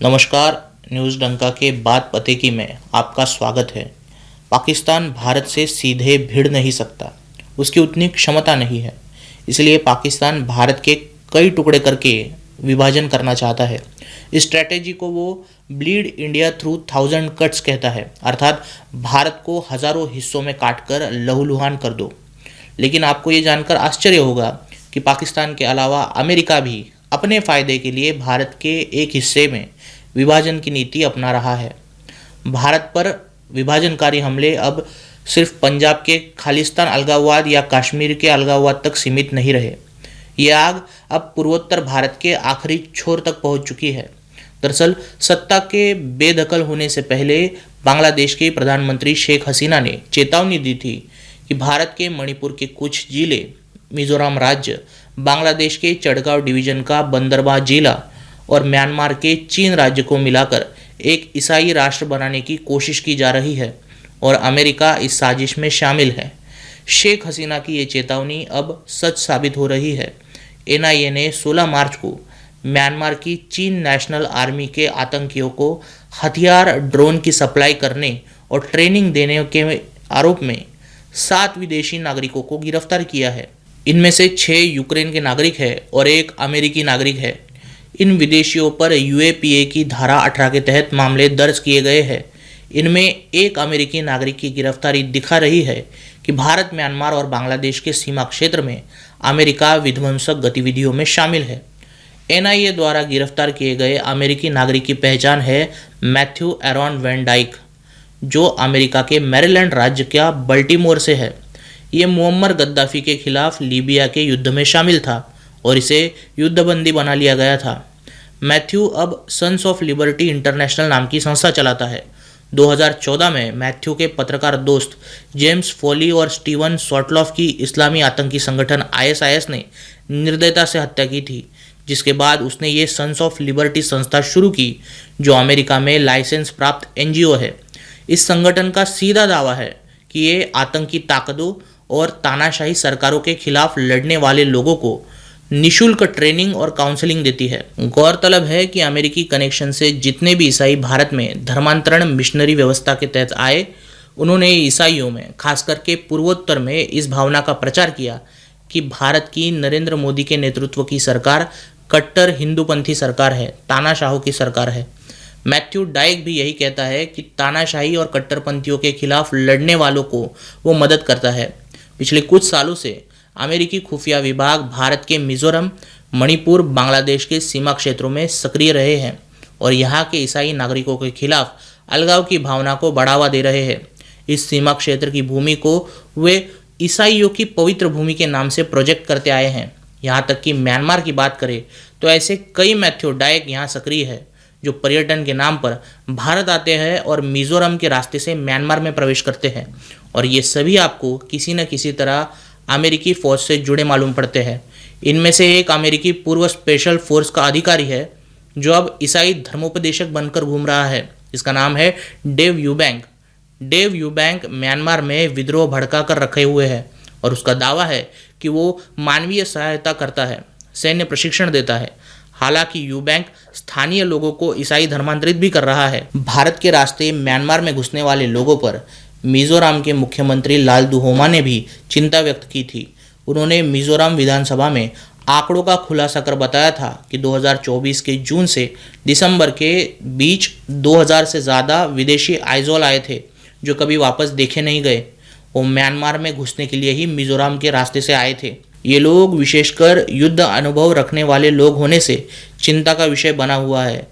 नमस्कार। न्यूज़ डंका के बात पते की में आपका स्वागत है। पाकिस्तान भारत से सीधे भिड़ नहीं सकता, उसकी उतनी क्षमता नहीं है। इसलिए पाकिस्तान भारत के कई टुकड़े करके विभाजन करना चाहता है। इस स्ट्रैटेजी को वो ब्लीड इंडिया थ्रू 1000 कट्स कहता है, अर्थात भारत को हज़ारों हिस्सों में काटकर लहूलुहान कर दो। लेकिन आपको ये जानकर आश्चर्य होगा कि पाकिस्तान के अलावा अमेरिका भी अपने फ़ायदे के लिए भारत के एक हिस्से में विभाजन की नीति अपना रहा है। भारत पर विभाजनकारी हमले अब सिर्फ पंजाब के खालिस्तान अलगाववाद या कश्मीर के अलगाववाद तक सीमित नहीं रहे। ये आग अब पूर्वोत्तर भारत के आखिरी छोर तक पहुंच चुकी है। दरअसल सत्ता के बेदखल होने से पहले बांग्लादेश के प्रधानमंत्री शेख हसीना ने चेतावनी दी थी कि भारत के मणिपुर के कुछ जिले, मिजोरम राज्य, बांग्लादेश के चड़गांव डिवीजन का बंदरबाह जिला और म्यांमार के चीन राज्य को मिलाकर एक ईसाई राष्ट्र बनाने की कोशिश की जा रही है और अमेरिका इस साजिश में शामिल है। शेख हसीना की ये चेतावनी अब सच साबित हो रही है। एनआईए ने 16 मार्च को म्यांमार की चीन नेशनल आर्मी के आतंकियों को हथियार, ड्रोन की सप्लाई करने और ट्रेनिंग देने के आरोप में 7 विदेशी नागरिकों को गिरफ्तार किया है। इनमें से 6 यूक्रेन के नागरिक हैं और 1 अमेरिकी नागरिक है। इन विदेशियों पर यूएपीए की धारा 18 के तहत मामले दर्ज किए गए हैं। इनमें एक अमेरिकी नागरिक की गिरफ्तारी दिखा रही है कि भारत, म्यांमार और बांग्लादेश के सीमा क्षेत्र में अमेरिका विध्वंसक गतिविधियों में शामिल है। एनआईए द्वारा गिरफ्तार किए गए अमेरिकी नागरिक की पहचान है मैथ्यू एरॉन वैन डाइक, जो अमेरिका के मैरीलैंड राज्य का बल्टीमोर से है। ये मुअम्मर गद्दाफी के खिलाफ लीबिया के युद्ध में शामिल था और इसे युद्धबंदी बना लिया गया था। मैथ्यू अब सन्स ऑफ लिबर्टी इंटरनेशनल नाम की संस्था चलाता है। 2014 में मैथ्यू के पत्रकार दोस्त जेम्स फोली और स्टीवन सॉटलॉफ की इस्लामी आतंकी संगठन आईएसआईएस ने निर्दयता से हत्या की थी, जिसके बाद उसने ये सन्स ऑफ लिबर्टी संस्था शुरू की, जो अमेरिका में लाइसेंस प्राप्त एनजीओ है। इस संगठन का सीधा दावा है कि ये आतंकी ताकतों और तानाशाही सरकारों के खिलाफ लड़ने वाले लोगों को निशुल्क ट्रेनिंग और काउंसलिंग देती है। गौरतलब है कि अमेरिकी कनेक्शन से जितने भी ईसाई भारत में धर्मांतरण मिशनरी व्यवस्था के तहत आए, उन्होंने ईसाइयों में, खास करके पूर्वोत्तर में, इस भावना का प्रचार किया कि भारत की नरेंद्र मोदी के नेतृत्व की सरकार कट्टर हिंदूपंथी सरकार है, तानाशाहों की सरकार है। मैथ्यू डाइक भी यही कहता है कि तानाशाही और कट्टरपंथियों के खिलाफ लड़ने वालों को वो मदद करता है। पिछले कुछ सालों से अमेरिकी खुफिया विभाग भारत के मिजोरम, मणिपुर, बांग्लादेश के सीमा क्षेत्रों में सक्रिय रहे हैं और यहाँ के ईसाई नागरिकों के खिलाफ अलगाव की भावना को बढ़ावा दे रहे हैं। इस सीमा क्षेत्र की भूमि को वे ईसाइयों की पवित्र भूमि के नाम से प्रोजेक्ट करते आए हैं। यहाँ तक कि म्यांमार की बात करें तो ऐसे कई मैथ्यू डाइक यहाँ सक्रिय है, जो पर्यटन के नाम पर भारत आते हैं और मिजोरम के रास्ते से म्यांमार में प्रवेश करते हैं। और ये सभी आपको किसी न किसी तरह अमेरिकी फ़ौज से जुड़े मालूम पड़ते हैं। इनमें से एक अमेरिकी पूर्व स्पेशल फोर्स का अधिकारी है, जो अब ईसाई धर्मोपदेशक बनकर घूम रहा है। इसका नाम है डेव यूबैंक। डेव यूबैंक म्यांमार में विद्रोह भड़का कर रखे हुए है और उसका दावा है कि वो मानवीय सहायता करता है, सैन्य प्रशिक्षण देता है। हालांकि यूबैंक स्थानीय लोगों को ईसाई धर्मांतरित भी कर रहा है। भारत के रास्ते म्यांमार में घुसने वाले लोगों पर मिजोरम के मुख्यमंत्री लाल दुहोमा ने भी चिंता व्यक्त की थी। उन्होंने मिजोरम विधानसभा में आंकड़ों का खुलासा कर बताया था कि 2024 के जून से दिसंबर के बीच 2000 से ज़्यादा विदेशी आइजोल आए थे, जो कभी वापस देखे नहीं गए। वो म्यांमार में घुसने के लिए ही मिजोरम के रास्ते से आए थे। ये लोग विशेषकर युद्ध अनुभव रखने वाले लोग होने से चिंता का विषय बना हुआ है।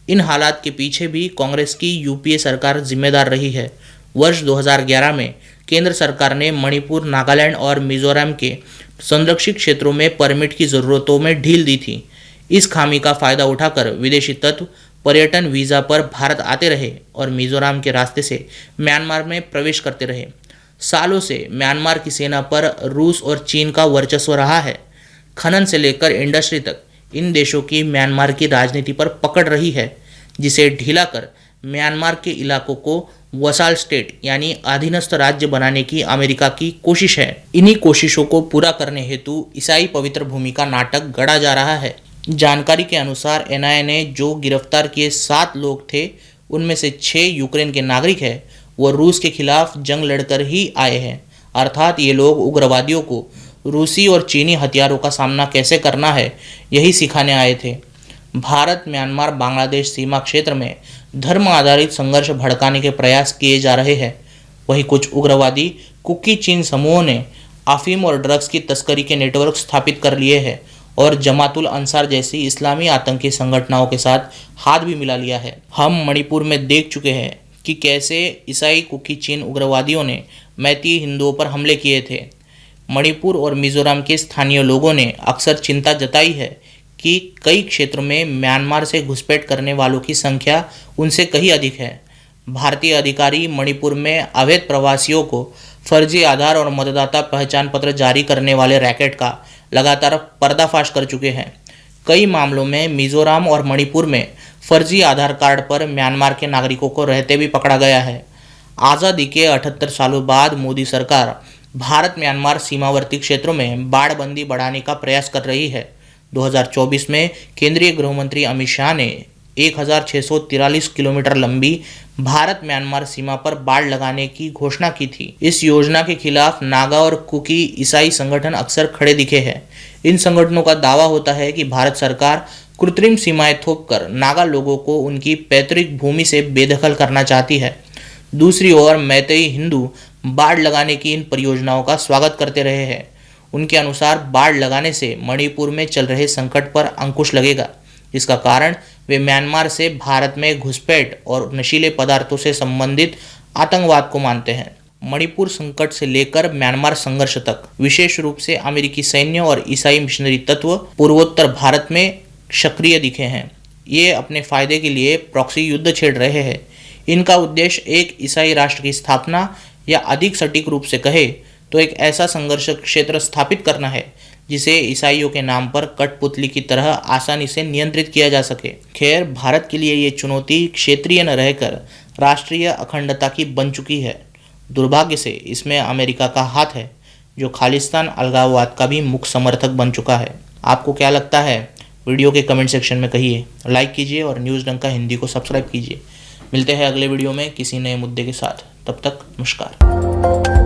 इन हालात के पीछे भी कांग्रेस की यूपीए सरकार जिम्मेदार रही है। वर्ष 2011 में केंद्र सरकार ने मणिपुर, नागालैंड और मिजोरम के संरक्षित क्षेत्रों में परमिट की ज़रूरतों में ढील दी थी। इस खामी का फ़ायदा उठाकर विदेशी तत्व पर्यटन वीज़ा पर भारत आते रहे और मिजोरम के रास्ते से म्यांमार में प्रवेश करते रहे। सालों से म्यांमार की सेना पर रूस और चीन का वर्चस्व रहा है। खनन से लेकर इंडस्ट्री तक इन देशों की म्यांमार की राजनीति पर पकड़ रही है, जिसे ढीला कर म्यांमार के इलाकों को वसाल स्टेट यानी अधीनस्थ राज्य बनाने की अमेरिका की कोशिश है। इन्हीं कोशिशों को पूरा करने हेतु ईसाई पवित्र भूमि का नाटक गढ़ा जा रहा है। जानकारी के अनुसार एनआईए ने जो गिरफ्तार किए 7 लोग थे, उनमें से 6 यूक्रेन के नागरिक हैं। वो रूस के खिलाफ जंग लड़कर ही आए हैं, अर्थात ये लोग उग्रवादियों को रूसी और चीनी हथियारों का सामना कैसे करना है, यही सिखाने आए थे। भारत म्यांमार बांग्लादेश सीमा क्षेत्र में धर्म आधारित संघर्ष भड़काने के प्रयास किए जा रहे हैं। वहीं कुछ उग्रवादी कुकी चीन समूहों ने अफीम और ड्रग्स की तस्करी के नेटवर्क स्थापित कर लिए हैं और जमातुल अंसार जैसी इस्लामी आतंकी संगठनों के साथ हाथ भी मिला लिया है। हम मणिपुर में देख चुके हैं कि कैसे ईसाई कुकी चीन उग्रवादियों ने मैती हिंदुओं पर हमले किए थे। मणिपुर और मिजोरम के स्थानीय लोगों ने अक्सर चिंता जताई है कि कई क्षेत्रों में म्यांमार से घुसपैठ करने वालों की संख्या उनसे कहीं अधिक है। भारतीय अधिकारी मणिपुर में अवैध प्रवासियों को फर्जी आधार और मतदाता पहचान पत्र जारी करने वाले रैकेट का लगातार पर्दाफाश कर चुके हैं। कई मामलों में मिजोरम और मणिपुर में फर्जी आधार कार्ड पर म्यांमार के नागरिकों को रहते भी पकड़ा गया है। आज़ादी के 78 सालों बाद मोदी सरकार भारत म्यांमार सीमावर्ती क्षेत्रों में बाड़बंदी बढ़ाने का प्रयास कर रही है। 2024 में केंद्रीय गृह मंत्री अमित शाह ने 1643 किलोमीटर लंबी भारत म्यांमार सीमा पर बाड़ लगाने की घोषणा की थी। इस योजना के खिलाफ नागा और कुकी ईसाई संगठन अक्सर खड़े दिखे हैं। इन संगठनों का दावा होता है कि भारत सरकार कृत्रिम सीमाएं थोपकर नागा लोगों को उनकी पैतृक भूमि से बेदखल करना चाहती है। दूसरी ओर मैतेई हिंदू बाड़ लगाने की इन परियोजनाओं का स्वागत करते रहे हैं। उनके अनुसार बाड़ लगाने से मणिपुर में चल रहे संकट पर अंकुश लगेगा, जिसका कारण वे म्यांमार से भारत में घुसपैठ और नशीले पदार्थों से संबंधित आतंकवाद को मानते हैं। मणिपुर संकट से लेकर म्यांमार संघर्ष तक विशेष रूप से अमेरिकी सैन्य और ईसाई मिशनरी तत्व पूर्वोत्तर भारत में सक्रिय दिखे हैं। ये अपने फायदे के लिए प्रॉक्सी युद्ध छेड़ रहे हैं। इनका उद्देश्य एक ईसाई राष्ट्र की स्थापना या अधिक सटीक रूप से कहे तो एक ऐसा संघर्ष क्षेत्र स्थापित करना है जिसे ईसाइयों के नाम पर कठपुतली की तरह आसानी से नियंत्रित किया जा सके। खैर, भारत के लिए ये चुनौती क्षेत्रीय न रहकर राष्ट्रीय अखंडता की बन चुकी है। दुर्भाग्य से इसमें अमेरिका का हाथ है, जो खालिस्तान अलगाववाद का भी मुख्य समर्थक बन चुका है। आपको क्या लगता है? वीडियो के कमेंट सेक्शन में कहिए। लाइक कीजिए और न्यूज़ डंका हिंदी को सब्सक्राइब कीजिए। मिलते हैं अगले वीडियो में किसी नए मुद्दे के साथ। तब तक नमस्कार।